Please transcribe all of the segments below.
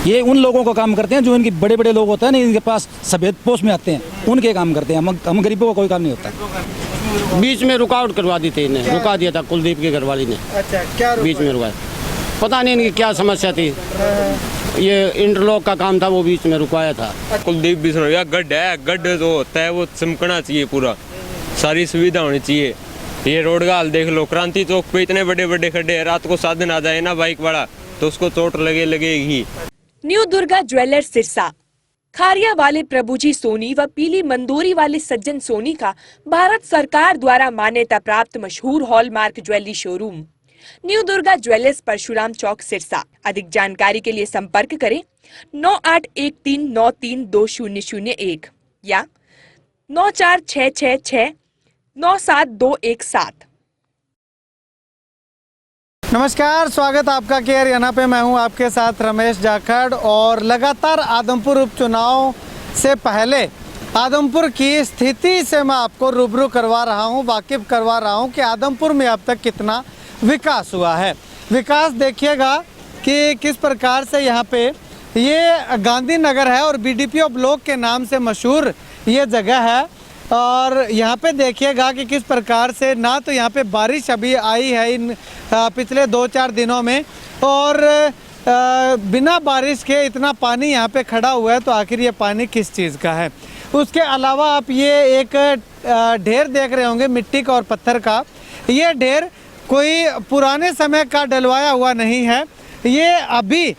ये उन लोगों को काम करते हैं जो इनके बड़े बड़े लोग होते हैं ना, इनके पास सफेद पोस्ट में आते हैं, उनके काम करते हैं। हम गरीबों का कोई काम नहीं होता। बीच में रुकावट करवा दी थी इन्हें, रुका दिया था कुलदीप की घरवाली ने। अच्छा, क्या बीच में रुका, पता नहीं इनकी क्या समस्या थी। ये इंटरलॉक का काम था, वो बीच में रुकवाया था। कुलदीप बिश्नोई या गड्ढा है, गड्ढे जो होता है वो चमकना चाहिए, पूरा सारी सुविधा होनी चाहिए। ये रोड का हाल देख लो, क्रांति चौक पे इतने बड़े बड़े खड्डे हैं, रात को साधन आ जाए ना बाइक वाला तो उसको चोट लगेगी। न्यू दुर्गा ज्वेलर्स सिरसा, खारिया वाले प्रभुजी सोनी व पीली मंदोरी वाले सज्जन सोनी का भारत सरकार द्वारा मान्यता प्राप्त मशहूर hallmark jewellery showroom new Durga jewellers, Parshuram Chowk, Sirsa. अधिक जानकारी के लिए संपर्क करें 9813932001 या 9466697217। नमस्कार, स्वागत आपका केयर यहाँ पे। मैं हूँ आपके साथ रमेश जाखड़ और लगातार आदमपुर उपचुनाव से पहले आदमपुर की स्थिति से मैं आपको रूबरू करवा रहा हूँ, वाकिफ करवा रहा हूँ कि आदमपुर में अब तक कितना विकास हुआ है। विकास देखिएगा कि किस प्रकार से यहाँ पे ये गांधीनगर है और बीडीपीओ ब्लॉक के नाम से मशहूर ये जगह है। और यहाँ पे देखिएगा कि किस प्रकार से ना तो यहाँ पे बारिश अभी आई है इन पिछले 2-4 दिनों में, और बिना बारिश के इतना पानी यहाँ पे खड़ा हुआ है, तो आखिर ये पानी किस चीज़ का है। उसके अलावा आप ये एक ढेर देख रहे होंगे मिट्टी का और पत्थर का। ये ढेर कोई पुराने समय का डलवाया हुआ नहीं है। ये अभी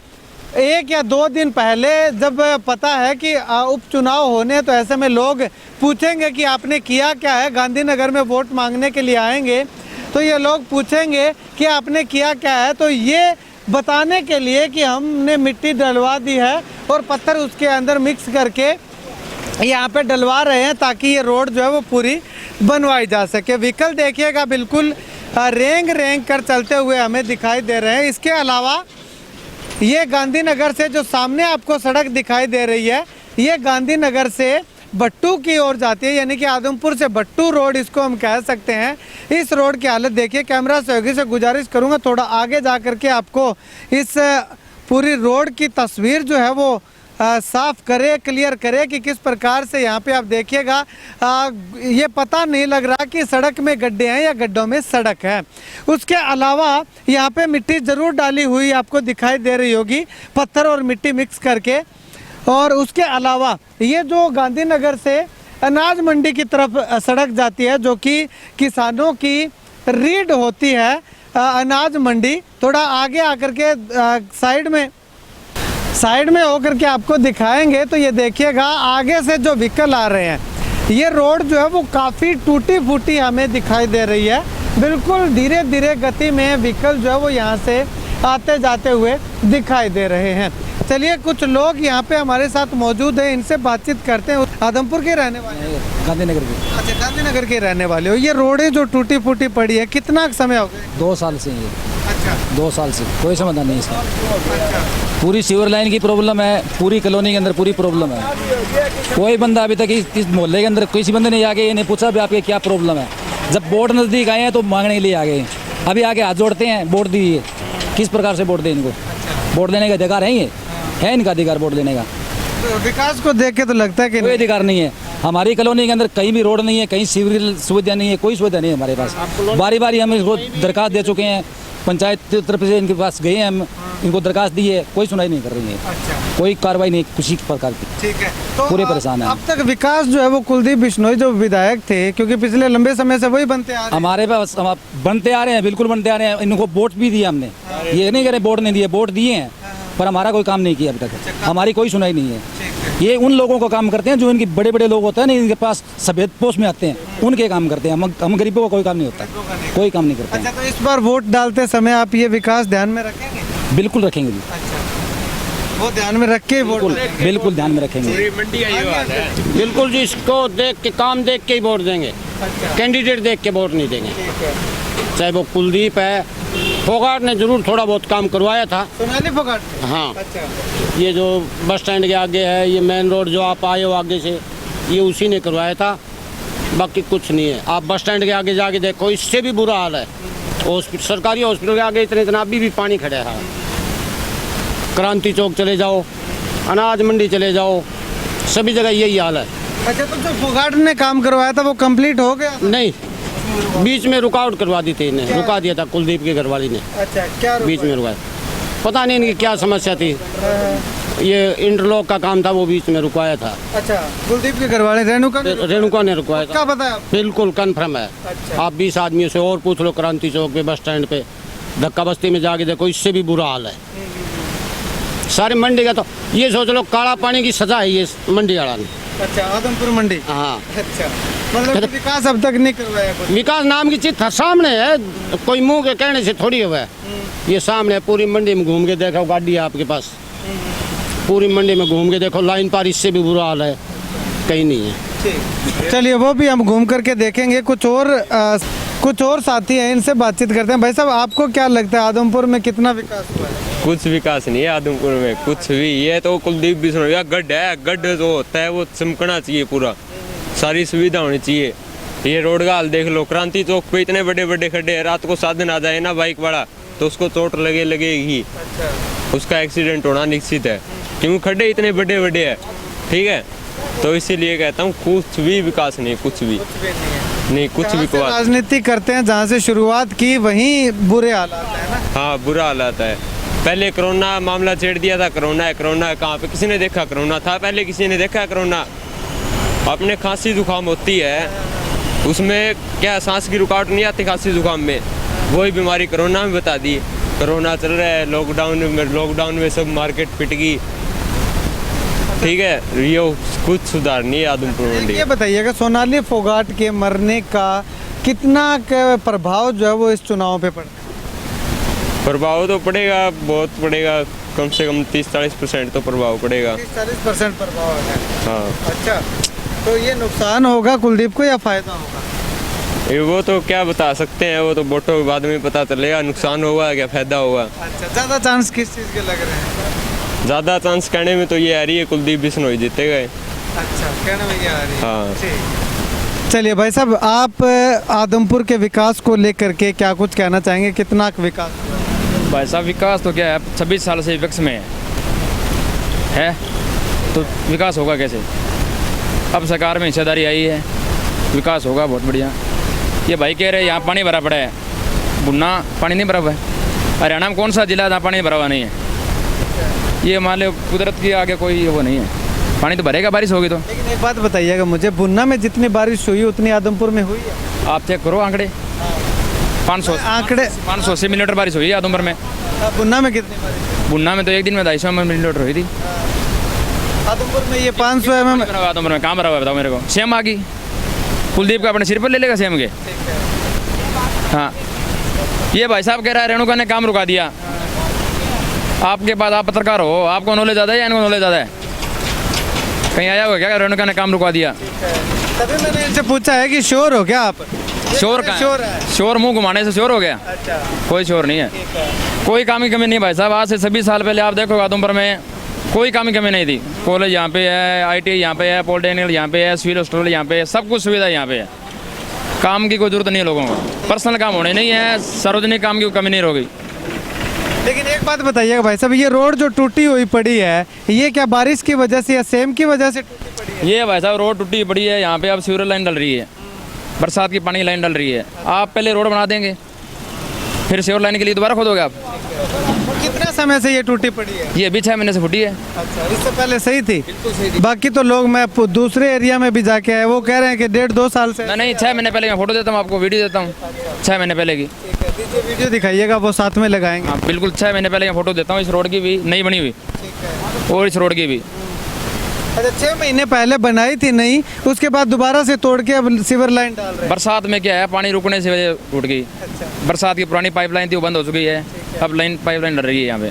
1 या 2 दिन पहले जब पता है कि उपचुनाव होने, तो ऐसे में लोग पूछेंगे कि आपने किया क्या है। गांधीनगर में वोट मांगने के लिए आएंगे तो ये लोग पूछेंगे कि आपने किया क्या है, तो ये बताने के लिए कि हमने मिट्टी डलवा दी है और पत्थर उसके अंदर मिक्स करके यहाँ पे डलवा रहे हैं ताकि ये रोड जो है वो पूरी बनवाई जा सके। व्हीकल देखिएगा बिल्कुल रेंग कर चलते हुए हमें दिखाई दे रहे हैं। इसके अलावा ये गांधीनगर से जो सामने आपको सड़क दिखाई दे रही है, ये गांधीनगर से भट्टू की ओर जाती है, यानी कि आदमपुर से भट्टू रोड इसको हम कह सकते हैं। इस रोड की हालत देखिए। कैमरा सहयोगी से गुजारिश करूंगा थोड़ा आगे जा करके आपको इस पूरी रोड की तस्वीर जो है वो साफ करे, क्लियर करे कि किस प्रकार से यहाँ पे आप देखिएगा। ये पता नहीं लग रहा कि सड़क में गड्ढे हैं या गड्ढों में सड़क है। उसके अलावा यहाँ पे मिट्टी ज़रूर डाली हुई आपको दिखाई दे रही होगी, पत्थर और मिट्टी मिक्स करके। और उसके अलावा ये जो गांधीनगर से अनाज मंडी की तरफ सड़क जाती है, जो कि किसानों की रीढ़ होती है अनाज मंडी, थोड़ा आगे आकर के साइड में होकर के आपको दिखाएंगे तो ये देखिएगा आगे से जो व्हीकल आ रहे हैं, ये रोड जो है वो काफ़ी टूटी फूटी हमें दिखाई दे रही है। बिल्कुल धीरे धीरे गति में व्हीकल जो है वो यहाँ से आते जाते हुए दिखाई दे रहे हैं। चलिए, कुछ लोग यहाँ पे हमारे साथ मौजूद हैं, इनसे बातचीत करते हैं। आदमपुर के रहने वाले हैं? गांधीनगर के। अच्छा, गांधीनगर के रहने वाले हो। ये रोडें जो टूटी फूटी पड़ी है, कितना समय हो गया? 2 साल से ये। अच्छा, 2 साल से कोई समाधान नहीं इसका। पूरी सीवर लाइन की प्रॉब्लम है, पूरी कॉलोनी के अंदर पूरी प्रॉब्लम है। कोई बंदा अभी तक इस मोहल्ले के अंदर किसी बंदे ने आके इन्हें पूछा भी आपके क्या प्रॉब्लम है। जब वोट नज़दीक आए हैं तो मांगने के लिए आ गए। अभी आके हाथ जोड़ते हैं, वोट दीजिए। किस प्रकार से वोट दें इनको? वोट देने का अधिकार है, ये है इनका अधिकार वोट देने का। तो विकास को देख के तो लगता है कि कोई अधिकार नहीं है। हमारी कॉलोनी के अंदर कहीं भी रोड नहीं है, कहीं सीवरेज सुविधा नहीं है, कोई सुविधा नहीं है हमारे पास। बारी बारी हम इसको दरखास्त दे चुके हैं, पंचायत की तरफ से इनके पास गए हैं, हम इनको दरखास्त दी है, कोई सुनाई नहीं कर रही है। अच्छा, कोई कार्रवाई नहीं किसी प्रकार की। ठीक है। तो पूरे परेशान है। अब तक विकास जो है वो कुलदीप बिश्नोई जो विधायक थे, क्योंकि पिछले लंबे समय से वही बनते आ रहे हैं। हमारे पास बनते आ रहे हैं, बिल्कुल बनते आ रहे हैं। इनको वोट भी दिया हमने, ये नहीं कह रहे वोट नहीं दिए, वोट दिए हैं, पर हमारा कोई काम नहीं किया अभी तक। हमारी कोई सुनाई नहीं है। ये उन लोगों को काम करते हैं जो इनके बड़े बड़े लोग होते हैं ना, इनके पास सफेद पोस्ट में आते हैं, उनके काम करते हैं। हम गरीबों का कोई काम नहीं होता, कोई काम नहीं करते। अच्छा, तो इस बार वोट डालते समय आप ये विकास ध्यान में रखेंगे? बिल्कुल रखेंगे जी। अच्छा, वो ध्यान में रख के वोट? बिल्कुल ध्यान में रखेंगे। बिल्कुल जी, इसको देख के, काम देख के ही वोट देंगे। कैंडिडेट देख के वोट नहीं देंगे। चाहे वो कुलदीप है, फोगाट ने जरूर थोड़ा बहुत काम करवाया था। सोनाली फोगाट? हाँ। अच्छा, ये जो बस स्टैंड के आगे है, ये मेन रोड जो आप आए हो आगे से, ये उसी ने करवाया था, बाकी कुछ नहीं है। आप बस स्टैंड के आगे जाके देखो, इससे भी बुरा हाल है। सरकारी हॉस्पिटल के आगे इतना अभी भी पानी खड़ा है। क्रांति चौक चले जाओ, अनाज मंडी चले जाओ, सभी जगह यही हाल है। अच्छा, तो जो फोगाट ने काम करवाया था वो कंप्लीट हो गया? नहीं, बीच में रुकावट करवा दी थी इन्हें, रुका दिया था कुलदीप के घरवाली ने, अच्छा, क्या बीच में रुकाया। पता नहीं इनकी क्या समस्या थी, ये इंटरलॉक का काम था वो बीच में रुकवाया था। अच्छा, कुलदीप के घर वाले रेणुका ने रुकवाया क्या था, पता है आपको? बिल्कुल कन्फर्म है। अच्छा। आप 20 आदमियों से और पूछ लो, क्रांति चौक पे, बस स्टैंड पे, धक्का बस्ती में जाके देखो, इससे भी बुरा हाल है। सारी मंडी का तो ये सोच लो, काला पानी की सजा है ये मंडी वाला ने। अच्छा, आदमपुर मंडी। हाँ, अच्छा, मतलब कि विकास अब तक नहीं करवाया कुछ? विकास नाम की चीज सामने है, कोई मुंह के कहने से थोड़ी हुआ है। ये सामने पूरी मंडी में घूम के देखो, गाड़ी है आपके पास, पूरी मंडी में घूम के देखो, लाइन पार इससे भी बुरा हाल है, कहीं नहीं है। चलिए, वो भी हम घूम करके देखेंगे। कुछ और साथी हैं, इनसे बातचीत करते हैं। भाई साहब, आपको क्या लगता है आदमपुर में कितना विकास हुआ है? कुछ विकास नहीं है आदमपुर में, कुछ भी। ये तो कुलदीप भी सुनो, या गड्ढ है, गड्ढ जो होता है वो चमकना चाहिए पूरा, सारी सुविधा होनी चाहिए। ये रोड का हाल देख लो, क्रांति चौक पे इतने बड़े बड़े खड्डे हैं, रात को साधन आ जाए ना बाइक वाला तो उसको चोट लगेगी, उसका एक्सीडेंट होना निश्चित है, क्योंकि खड्डे इतने बड़े बड़े हैं। ठीक है, तो इसीलिए कहता हूँ कुछ भी विकास नहीं, कुछ भी नहीं, कुछ भी विकास। राजनीति करते हैं, जहाँ से शुरुआत की वहीं बुरे हालात है ना। हाँ, बुरा हालात है। पहले कोरोना मामला छेड़ दिया था, कोरोना है, कोरोना है, कहाँ पे किसी ने देखा कोरोना था? पहले किसी ने देखा कोरोना? अपने खांसी जुकाम होती है, उसमें क्या सांस की रुकावट नहीं आती खांसी जुकाम में, वही बीमारी कोरोना में बता दी। कोरोना चल रहा है, लॉकडाउन में सब मार्केट पिट गई। ठीक है, ये कुछ सुधार नहीं है आदमपुर मंडी। ये बताइएगा, सोनाली फोगाट के मरने का कितना प्रभाव जो है वो इस चुनाव पे पड़ा? प्रभाव तो पड़ेगा, बहुत पड़ेगा, कम से कम 30-40% तो प्रभाव पड़ेगा। 40% प्रभाव है। हाँ। अच्छा, तो ये नुकसान होगा कुलदीप को या फायदा होगा? ये वो तो क्या बता सकते हैं, वो तो वोटों के बाद में पता चलेगा, नुकसान होगा क्या फायदा होगा। अच्छा, ज़्यादा चांस किस चीज़ के लग रहे हैं? ज़्यादा चांस कहने में तो ये आ रही है कुलदीप बिश्नोई जीते गए। अच्छा, कहने में ये आ रही है। हाँ। ठीक। चलिए भाई साहब, आप आदमपुर के विकास को लेकर के क्या कुछ कहना चाहेंगे? कितना विकास हुआ? भाई साहब, विकास तो क्या है, 26 साल से विपक्ष में है तो विकास होगा कैसे? अब सरकार में हिस्सेदारी आई है, विकास होगा बहुत बढ़िया। ये भाई कह रहे हैं यहाँ पानी भरा पड़ा है, बुन्ना पानी नहीं भरा हुआ है। हरियाणा में कौन सा जिला जहाँ पानी भरा हुआ नहीं है? ये मान लो कुदरत के आगे कोई वो नहीं है, पानी तो भरेगा बारिश होगी तो। लेकिन एक बात बताइएगा मुझे, बुन्ना में जितनी बारिश हुई उतनी आदमपुर में हुई है? आप चेक करो आंकड़े, 580 मिलीमीटर बारिश हुई है आदमपुर में। बुन्ना में कितनी बारिश? बुन्ना में तो एक दिन में 250 मिलीमीटर हुई थी। आदमपुर में ये 500 mm। आदमपुर में कहाँ भरा हुआ है बताओ मेरे को? सेम आ गई, कुलदीप का अपने सिर पर ले लेगा सेम के। हाँ, ये भाई साहब कह रहा है रेणुका ने काम रुका दिया। आपके पास, आप पत्रकार हो, आपको नॉलेज ज़्यादा है या इनको नॉलेज ज़्यादा है? कहीं आया होगा क्या रेणुका ने काम रुका दिया? तभी मैंने इनसे पूछा है कि श्योर हो क्या आप? शोर का श्योर है। शोर मुंह घुमाने से शोर हो गया? अच्छा, कोई शोर नहीं है, कोई काम की कमी नहीं भाई साहब। आज से 26 साल पहले आप देखो आदमपुर में कोई काम की कमी नहीं थी। कॉलेज यहाँ पे है, ITI यहाँ पे है, पॉलिटेक्निक यहाँ पे है, सिविल हॉस्पिटल यहाँ पे है, सब कुछ सुविधा यहाँ पे है। काम की कोई जरूरत नहीं है लोगों को, पर्सनल काम होने नहीं है, सार्वजनिक काम की कमी नहीं होगी। लेकिन एक बात बताइएगा भाई साहब, ये रोड जो टूटी हुई पड़ी है, ये क्या बारिश की वजह से या सेम की वजह से टूटी पड़ी है? ये भाई साहब रोड टूटी पड़ी है, यहाँ पे अब सीवर लाइन डल रही है, बरसात की पानी लाइन डल रही है। आप पहले रोड बना देंगे, फिर सीवर लाइन के लिए दोबारा खोदोगे आप? कितने समय से ये टूटी पड़ी है? ये अभी 6 महीने से फूटी है। अच्छा, इससे पहले सही थी? बाकी तो लोग, मैं दूसरे एरिया में भी जाके आए, वो कह रहे हैं कि 1.5-2 साल से। नहीं, 6 महीने पहले मैं फोटो देता हूँ आपको, वीडियो देता हूँ 6 महीने पहले की। वीडियो दिखाइएगा, वो साथ में लगाएंगे। हाँ बिल्कुल, 6 महीने पहले मैं फोटो देता हूँ, इस रोड की भी नई बनी हुई और इस रोड की भी। अच्छा, 6 महीने पहले बनाई थी नहीं, उसके बाद दोबारा से तोड़ के अब सीवर लाइन डाल रहे हैं। बरसात में क्या है, पानी रुकने से वजह टूट गई। बरसात की पुरानी पाइपलाइन थी वो बंद हो चुकी है, अब पाइपलाइन डल रही है यहाँ पे।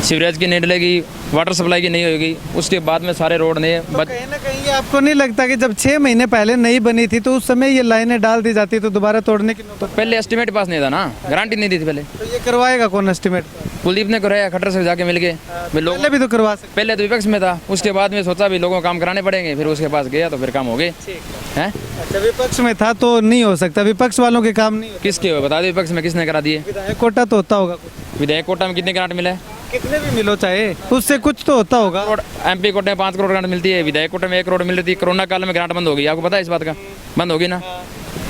सीवरेज की नहीं डलेगी, वाटर सप्लाई की नहीं होगी, उसके बाद में सारे रोड ने कहीं ना कहीं आपको नहीं लगता कि जब 6 महीने पहले नहीं बनी थी तो उस समय ये लाइनें डाल दी जाती तो दोबारा तोड़ने की तो पहले एस्टिमेट पास नहीं था ना, गारंटी नहीं दी थी पहले। तो ये करवाएगा कौन एस्टिमेट? कुलदीप ने कराया, खट्टर से जाके मिल गए। पहले भी तो करवा सकते। पहले तो विपक्ष में था, उसके बाद में सोचा भी लोगों को काम कराने पड़ेंगे, फिर उसके पास गया तो फिर काम हो गए हैं। अच्छा, विपक्ष में था तो नहीं हो सकता, विपक्ष वालों के काम नहीं होते। किसके हो बता दो, विपक्ष में किसने करा दिए? विधायक कोटा तो होता होगा कुछ। विधायक कोटा में कितने ग्रांट मिले? कितने भी मिलो चाहे, उससे कुछ तो होता होगा। MP कोटे में 5 करोड़ ग्रांट मिलती है, विधायक कोटे में 1 करोड़ मिल रही थी। कोरोना काल में ग्रांट बंद हो गई, आपको पता है इस बात का? बंद होगी ना।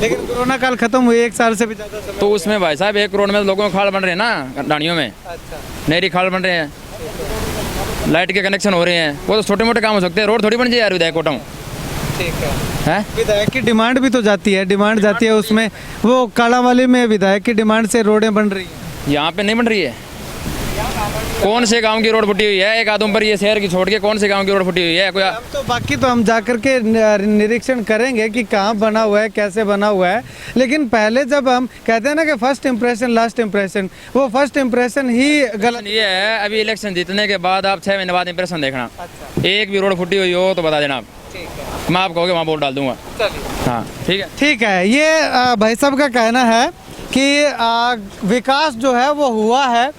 लेकिन कोरोना काल खत्म हुए 1 साल से भी ज्यादा समय। तो उसमें भाई साहब 1 करोड़ में लोगों के खाल बन रहे हैं ना, डाणियों में अच्छा, नहरी खाल बन रहे हैं, लाइट के कनेक्शन हो रहे हैं। वो तो छोटे मोटे काम हो सकते हैं, रोड थोड़ी बन जाए यार विधायक कोटा में। ठीक है। है विधायक की डिमांड भी तो जाती है, डिमांड जाती है उसमें। वो कालावाली में विधायक की डिमांड से रोडें बन रही हैं। यहाँ पे नहीं बन रही है। कौन से गांव की रोड फुटी हुई है? एक आदमपुर ये शहर की छोड़ के कौन से गांव की रोड फुटी हुई है? कोई हम तो बाकी तो हम जाकर के निरीक्षण करेंगे कि कहाँ बना हुआ है, कैसे बना हुआ है। लेकिन पहले जब हम कहते हैं ना कि फर्स्ट इम्प्रेशन लास्ट इम्प्रेशन, वो फर्स्ट इम्प्रेशन ही गलत। ये है, अभी इलेक्शन जीतने के बाद आप 6 महीने बाद इंप्रेशन देखना। एक भी रोड फुटी हुई हो तो बता देना आप, मैं आप कहोगे वहाँ वोट डाल दूंगा। हाँ ठीक है। ठीक है, ये भाई साहब का कहना है कि विकास जो है वो हुआ है।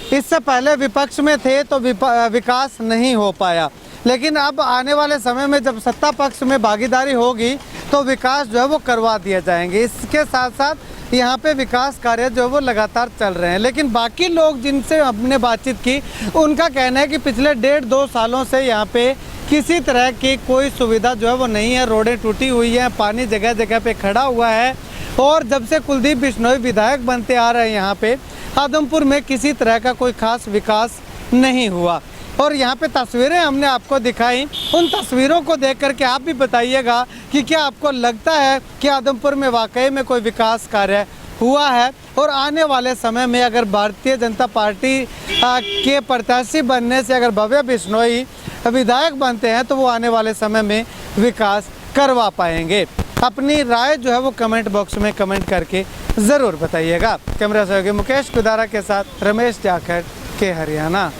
इससे पहले विपक्ष में थे तो विकास नहीं हो पाया, लेकिन अब आने वाले समय में जब सत्ता पक्ष में भागीदारी होगी तो विकास जो है वो करवा दिए जाएंगे। इसके साथ साथ यहाँ पे विकास कार्य जो है वो लगातार चल रहे हैं। लेकिन बाकी लोग जिनसे हमने बातचीत की, उनका कहना है कि पिछले 1.5-2 सालों से यहाँ पे किसी तरह की कोई सुविधा जो है वो नहीं है। रोडें टूटी हुई हैं, पानी जगह जगह पे खड़ा हुआ है, और जब से कुलदीप बिश्नोई विधायक बनते आ रहे हैं यहाँ पे आदमपुर में किसी तरह का कोई खास विकास नहीं हुआ। और यहाँ पे तस्वीरें हमने आपको दिखाई, उन तस्वीरों को देख करके आप भी बताइएगा कि क्या आपको लगता है कि आदमपुर में वाकई में कोई विकास कार्य हुआ है। और आने वाले समय में अगर भारतीय जनता पार्टी के प्रत्याशी बनने से अगर भव्य बिश्नोई विधायक बनते हैं तो वो आने वाले समय में विकास करवा पाएंगे। अपनी राय जो है वो कमेंट बॉक्स में कमेंट करके ज़रूर बताइएगा। कैमरा सहयोगी मुकेश कुदारा के साथ रमेश जाखड़ के हरियाणा।